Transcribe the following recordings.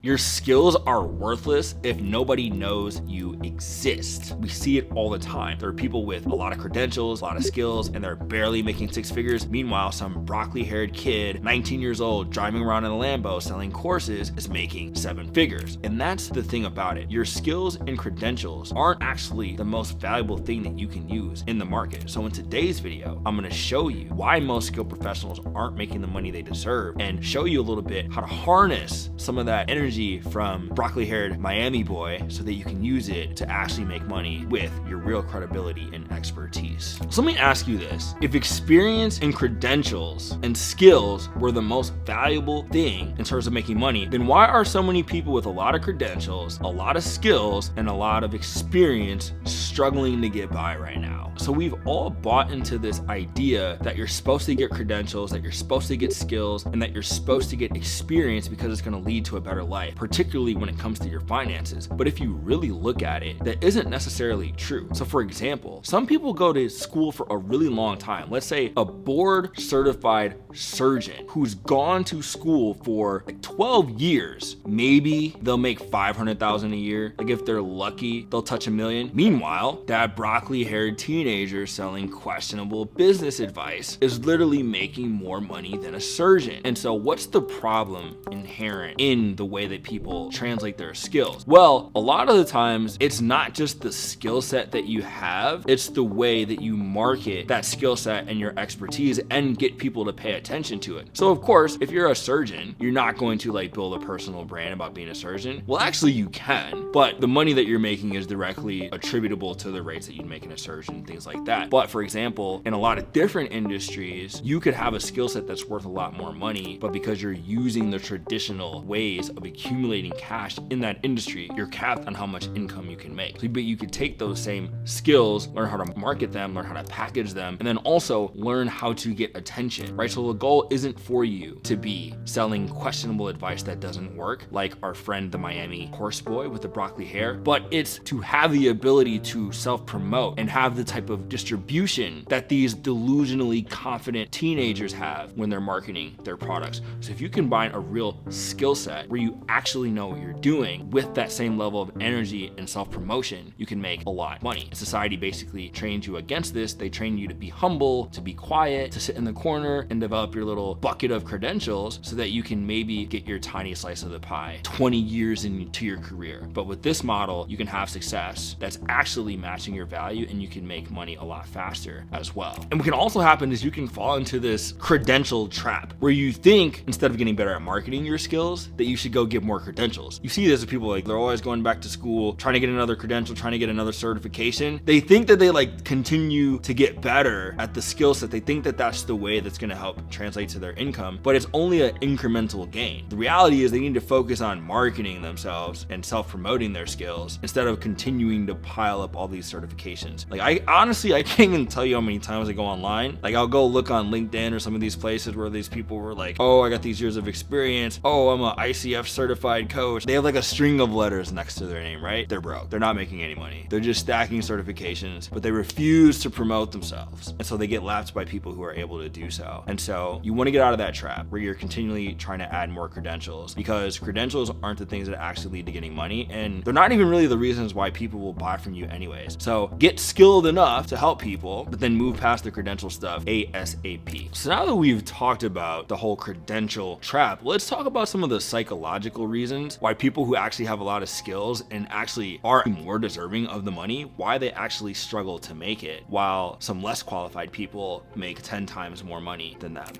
Your skills are worthless if nobody knows you exist. We see it all the time. There are people with a lot of credentials, a lot of skills, and they're barely making six figures. Meanwhile, some broccoli-haired kid, 19 years old, driving around in a Lambo selling courses is making seven figures. And that's the thing about it. Your skills and credentials aren't actually the most valuable thing that you can use in the market. So in today's video, I'm gonna show you why most skilled professionals aren't making the money they deserve and show you a little bit how to harness some of that energy from broccoli-haired Miami boy so that you can use it to actually make money with your real credibility and expertise. So let me ask you this. If experience and credentials and skills were the most valuable thing in terms of making money, then why are so many people with a lot of credentials, a lot of skills, and a lot of experience struggling to get by right now? So we've all bought into this idea that you're supposed to get credentials, that you're supposed to get skills, and that you're supposed to get experience because it's going to lead to a better life, particularly when it comes to your finances. But if you really look at it, that isn't necessarily true. So for example, some people go to school for a really long time. Let's say a board certified surgeon who's gone to school for like 12 years. Maybe they'll make 500,000 a year. Like if they're lucky, they'll touch $1 million. Meanwhile, that broccoli-haired teenager selling questionable business advice is literally making more money than a surgeon. And so what's the problem inherent in the way that people translate their skills? Well, a lot of the times it's not just the skill set that you have, it's the way that you market that skill set and your expertise and get people to pay attention to it. So of course, if you're a surgeon, you're not going to like build a personal brand about being a surgeon. Well, actually you can, but the money that you're making is directly attributable to the rates that you'd make in a surgeon, things like that. But for example, in a lot of different industries, you could have a skill set that's worth a lot more money, but because you're using the traditional ways of accumulating cash in that industry, you're capped on how much income you can make. But you could take those same skills, learn how to market them, learn how to package them, and then also learn how to get attention, right? So the goal isn't for you to be selling questionable advice that doesn't work, like our friend, the Miami horse boy with the broccoli hair, but it's to have the ability to self-promote and have the type of distribution that these delusionally confident teenagers have when they're marketing their products. So if you combine a real skill set where you actually know what you're doing with that same level of energy and self-promotion, you can make a lot of money. Society basically trains you against this. They train you to be humble, to be quiet, to sit in the corner and develop your little bucket of credentials so that you can maybe get your tiny slice of the pie 20 years into your career. But with this model, you can have success that's actually matching your value and you can make money a lot faster as well. And what can also happen is you can fall into this credential trap where you think instead of getting better at marketing your skills, that you should go get more credentials. You see this with people, like they're always going back to school, trying to get another credential, trying to get another certification. They think that they like continue to get better at the skill set. They think that that's the way that's going to help translate to their income, but it's only an incremental gain. The reality is they need to focus on marketing themselves and self-promoting their skills instead of continuing to pile up all these certifications. Like I honestly can't even tell you how many times I go online. Like I'll go look on LinkedIn or some of these places where these people were like, oh, I got these years of experience. Oh, I'm a ICF certified coach. They have like a string of letters next to their name, right? They're broke. They're not making any money. They're just stacking certifications, but they refuse to promote themselves. And so they get lapped by people who are able to do so. And so you want to get out of that trap where you're continually trying to add more credentials, because credentials aren't the things that actually lead to getting money. And they're not even really the reasons why people will buy from you anyways. So get skilled enough to help people, but then move past the credential stuff ASAP. So now that we've talked about the whole credential trap, let's talk about some of the psychological reasons why people who actually have a lot of skills and actually are more deserving of the money, why they actually struggle to make it, while some less qualified people make 10 times more money than them.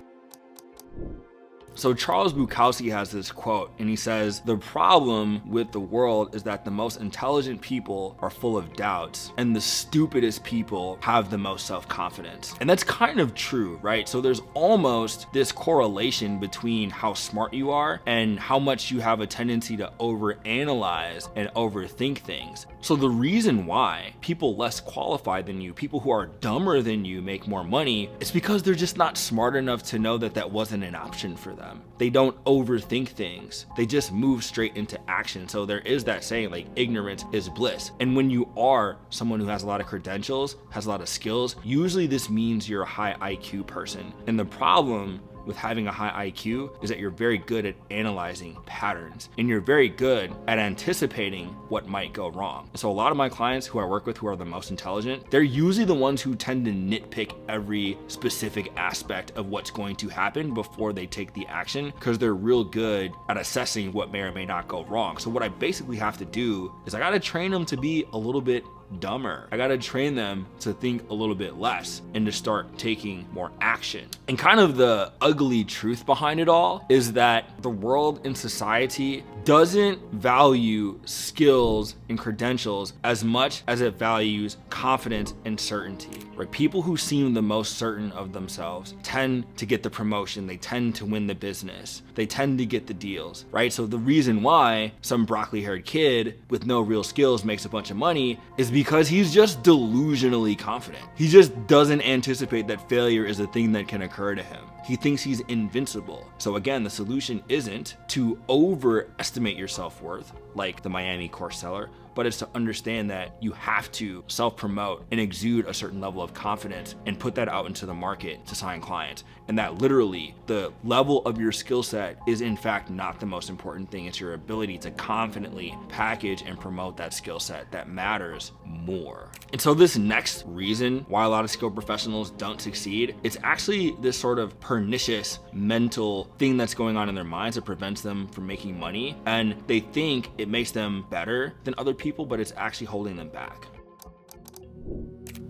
So Charles Bukowski has this quote, and he says, "The problem with the world is that the most intelligent people are full of doubts, and the stupidest people have the most self-confidence." And that's kind of true, right? So there's almost this correlation between how smart you are and how much you have a tendency to overanalyze and overthink things. So the reason why people less qualified than you, people who are dumber than you, make more money, is because they're just not smart enough to know that that wasn't an option for them. They don't overthink things. They just move straight into action. So there is that saying, like, ignorance is bliss. And when you are someone who has a lot of credentials, has a lot of skills, usually this means you're a high IQ person. And the problem with having a high IQ is that you're very good at analyzing patterns, and you're very good at anticipating what might go wrong. So a lot of my clients who I work with who are the most intelligent, they're usually the ones who tend to nitpick every specific aspect of what's going to happen before they take the action, because they're real good at assessing what may or may not go wrong. So what I basically have to do is I gotta train them to be a little bit dumber. I gotta train them to think a little bit less and to start taking more action. And kind of the ugly truth behind it all is that the world and society doesn't value skills and credentials as much as it values confidence and certainty, right? People who seem the most certain of themselves tend to get the promotion, they tend to win the business, they tend to get the deals, right? So the reason why some broccoli-haired kid with no real skills makes a bunch of money is because he's just delusionally confident. He just doesn't anticipate that failure is a thing that can occur to him. He thinks he's invincible. So again, the solution isn't to overestimate your self-worth like the Miami course seller, but it's to understand that you have to self-promote and exude a certain level of confidence and put that out into the market to sign clients. And that literally the level of your skill set is in fact not the most important thing. It's your ability to confidently package and promote that skill set that matters more. And so this next reason why a lot of skilled professionals don't succeed, it's actually this sort of pernicious mental thing that's going on in their minds that prevents them from making money. And they think it makes them better than other people, but it's actually holding them back.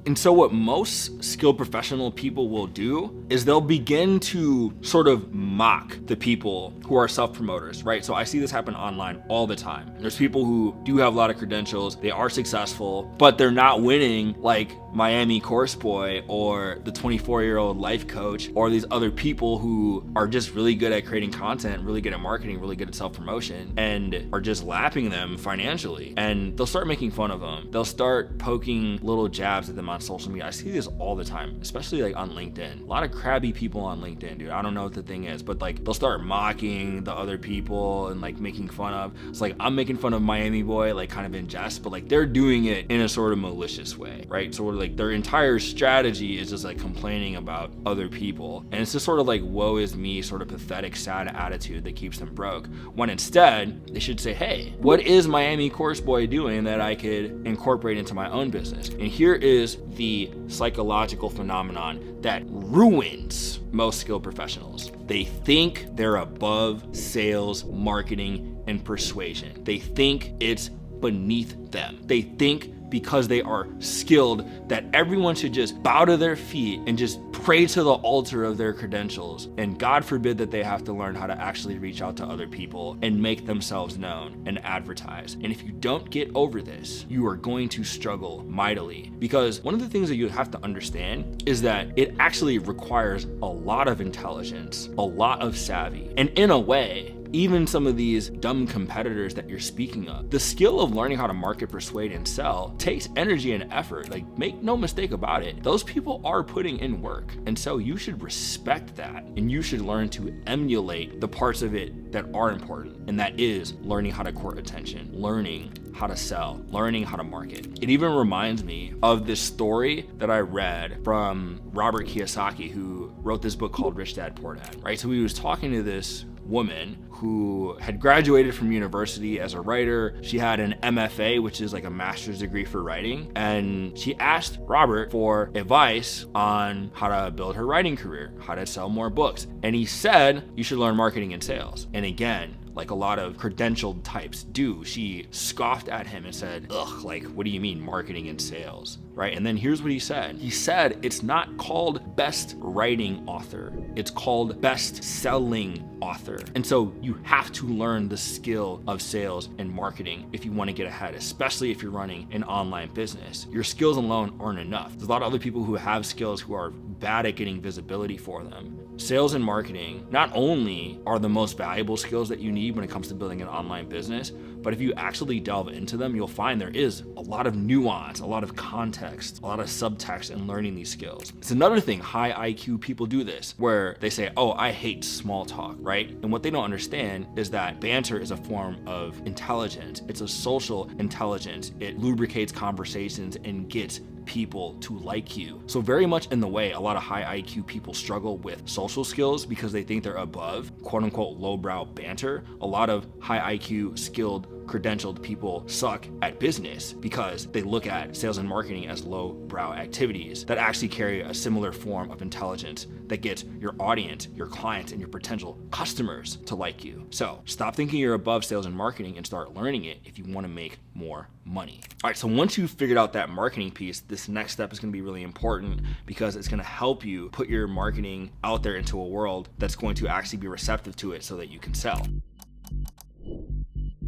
And so what most skilled professional people will do is they'll begin to sort of mock the people who are self-promoters, right? So I see this happen online all the time. There's people who do have a lot of credentials, they are successful, but they're not winning like Miami course boy or the 24-year-old life coach or these other people who are just really good at creating content, really good at marketing, really good at self-promotion, and are just lapping them financially. And they'll start making fun of them. They'll start poking little jabs at them on social media. I see this all the time, especially like on LinkedIn. A lot of crabby people on LinkedIn, dude. I don't know what the thing is, but like they'll start mocking the other people and like making fun of. It's like I'm making fun of Miami boy, like kind of in jest, but like they're doing it in a sort of malicious way, right? So like their entire strategy is just like complaining about other people. And it's just sort of like woe is me, sort of pathetic, sad attitude that keeps them broke. When instead they should say, hey, what is Miami course boy doing that I could incorporate into my own business? And here is the psychological phenomenon that ruins most skilled professionals. They think they're above sales, marketing, and persuasion. They think it's beneath them. They think because they are skilled that everyone should just bow to their feet and just pray to the altar of their credentials. And God forbid that they have to learn how to actually reach out to other people and make themselves known and advertise. And if you don't get over this, you are going to struggle mightily, because one of the things that you have to understand is that it actually requires a lot of intelligence, a lot of savvy, and in a way, even some of these dumb competitors that you're speaking of, the skill of learning how to market, persuade, and sell takes energy and effort. Like, make no mistake about it. Those people are putting in work. And so you should respect that, and you should learn to emulate the parts of it that are important. And that is learning how to court attention, learning how to sell, learning how to market. It even reminds me of this story that I read from Robert Kiyosaki, who wrote this book called Rich Dad Poor Dad, right? So he was talking to this woman who had graduated from university as a writer. She had an MFA, which is like a master's degree for writing. And she asked Robert for advice on how to build her writing career, how to sell more books. And he said, you should learn marketing and sales. And again, like a lot of credentialed types do, she scoffed at him and said, ugh, like, what do you mean marketing and sales, right? And then here's what he said. He said, it's not called best writing author. It's called best selling author. And so you have to learn the skill of sales and marketing if you want to get ahead, especially if you're running an online business. Your skills alone aren't enough. There's a lot of other people who have skills who are bad at getting visibility for them. Sales and marketing not only are the most valuable skills that you need when it comes to building an online business, but if you actually delve into them, you'll find there is a lot of nuance, a lot of context, a lot of subtext in learning these skills. It's another thing, high IQ people do this, where they say, oh, I hate small talk, right? And what they don't understand is that banter is a form of intelligence. It's a social intelligence. It lubricates conversations and gets people to like you. So very much in the way a lot of high IQ people struggle with social skills because they think they're above quote unquote lowbrow banter. A lot of high IQ skilled credentialed people suck at business because they look at sales and marketing as lowbrow activities that actually carry a similar form of intelligence that gets your audience, your clients, and your potential customers to like you. So stop thinking you're above sales and marketing and start learning it if you want to make more money. All right, so once you've figured out that marketing piece, this next step is going to be really important because it's going to help you put your marketing out there into a world that's going to actually be receptive to it so that you can sell.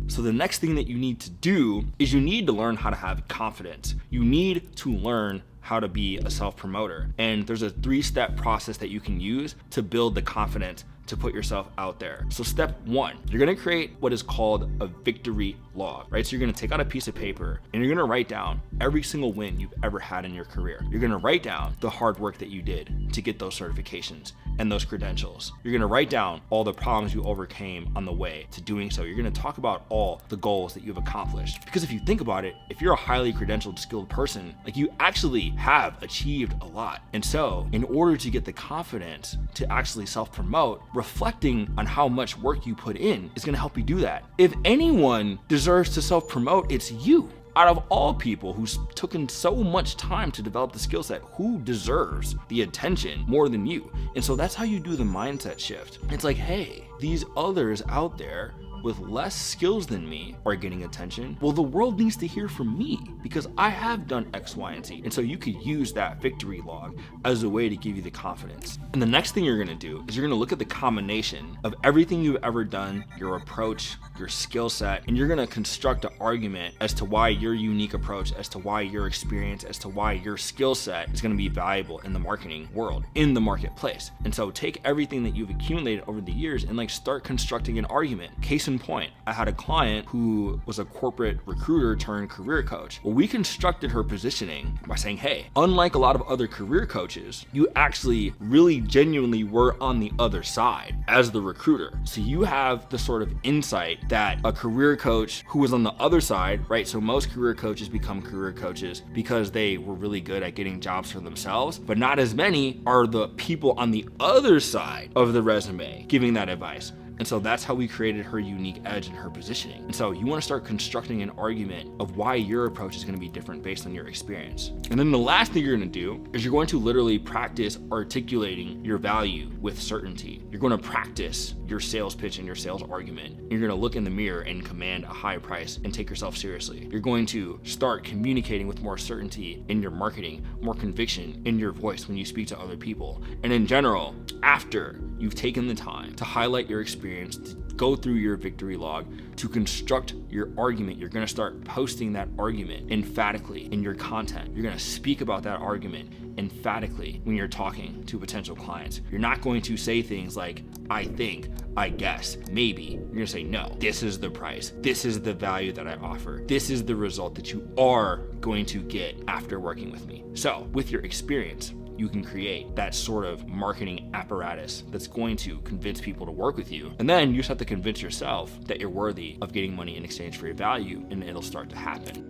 So the next thing that you need to do is you need to learn how to have confidence. You need to learn how to be a self-promoter. And there's a 3-step process that you can use to build the confidence to put yourself out there. So step 1, you're gonna create what is called a victory log, right? So you're gonna take out a piece of paper and you're gonna write down every single win you've ever had in your career. You're gonna write down the hard work that you did to get those certifications and those credentials. You're gonna write down all the problems you overcame on the way to doing so. You're gonna talk about all the goals that you've accomplished. Because if you think about it, if you're a highly credentialed, skilled person, like you actually have achieved a lot. And so in order to get the confidence to actually self-promote, reflecting on how much work you put in is gonna help you do that. If anyone deserves to self-promote, it's you. Out of all people who's taken so much time to develop the skill set, who deserves the attention more than you? And so that's how you do the mindset shift. It's like, hey, these others out there with less skills than me are getting attention. Well, the world needs to hear from me because I have done X, Y, and Z. And so you could use that victory log as a way to give you the confidence. And the next thing you're gonna do is you're gonna look at the combination of everything you've ever done, your approach, your skill set, and you're gonna construct an argument as to why your unique approach, as to why your experience, as to why your skill set is gonna be valuable in the marketing world, in the marketplace. And so take everything that you've accumulated over the years and start constructing an argument. Case in point, I had a client who was a corporate recruiter turned career coach. Well, we constructed her positioning by saying, hey, unlike a lot of other career coaches, you actually really genuinely were on the other side as the recruiter. So you have the sort of insight that a career coach who was on the other side, right? So most career coaches become career coaches because they were really good at getting jobs for themselves, but not as many are the people on the other side of the resume giving that advice. And so that's how we created her unique edge in her positioning. And so you want to start constructing an argument of why your approach is going to be different based on your experience. And then the last thing you're going to do is you're going to literally practice articulating your value with certainty. You're going to practice your sales pitch and your sales argument. You're going to look in the mirror and command a high price and take yourself seriously. You're going to start communicating with more certainty in your marketing, more conviction in your voice when you speak to other people. And in general, after you've taken the time to highlight your experience, to go through your victory log, to construct your argument, you're gonna start posting that argument emphatically in your content. You're gonna speak about that argument emphatically when you're talking to potential clients. You're not going to say things like, I think, I guess, maybe. You're gonna say, no, this is the price. This is the value that I offer. This is the result that you are going to get after working with me. So with your experience, you can create that sort of marketing apparatus that's going to convince people to work with you. And then you just have to convince yourself that you're worthy of getting money in exchange for your value, and it'll start to happen.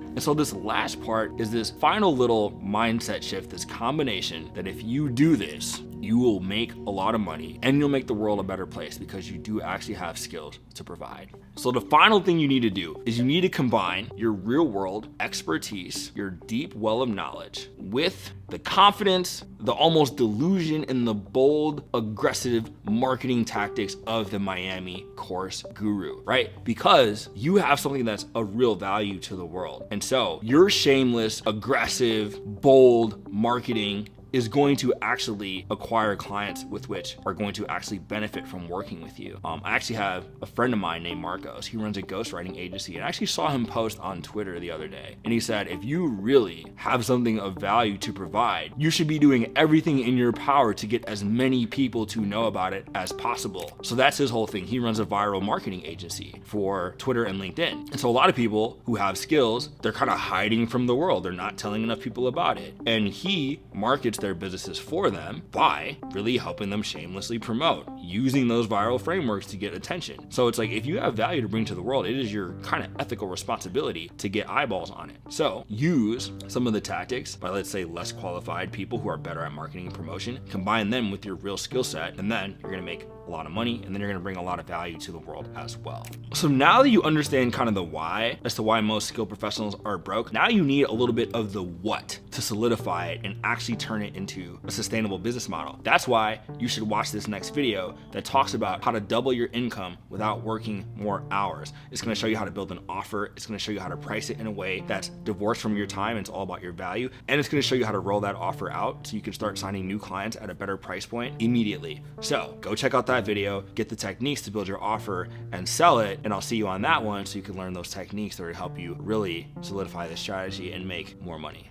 And so this last part is this final little mindset shift, this combination that if you do this, you will make a lot of money and you'll make the world a better place because you do actually have skills to provide. So the final thing you need to do is you need to combine your real world expertise, your deep well of knowledge with the confidence, the almost delusion, and the bold, aggressive marketing tactics of the Miami course guru, right? Because you have something that's a real value to the world. And so your shameless, aggressive, bold marketing is going to actually acquire clients with which are going to actually benefit from working with you. I actually have a friend of mine named Marcos. He runs a ghostwriting agency, and I actually saw him post on Twitter the other day. And he said, if you really have something of value to provide, you should be doing everything in your power to get as many people to know about it as possible. So that's his whole thing. He runs a viral marketing agency for Twitter and LinkedIn. And so a lot of people who have skills, they're kind of hiding from the world. They're not telling enough people about it. And he markets boost their businesses for them by really helping them shamelessly promote, using those viral frameworks to get attention. So it's like, if you have value to bring to the world, it is your kind of ethical responsibility to get eyeballs on it. So use some of the tactics by, let's say, less qualified people who are better at marketing and promotion, combine them with your real skill set, and then you're gonna make a lot of money, and then you're gonna bring a lot of value to the world as well. So now that you understand kind of the why as to why most skilled professionals are broke, now you need a little bit of the what to solidify it and actually turn it into a sustainable business model. That's why you should watch this next video that talks about how to double your income without working more hours. It's gonna show you how to build an offer. It's gonna show you how to price it in a way that's divorced from your time and it's all about your value. And it's gonna show you how to roll that offer out so you can start signing new clients at a better price point immediately. So go check out that video, get the techniques to build your offer and sell it, and I'll see you on that one so you can learn those techniques that will help you really solidify this strategy and make more money.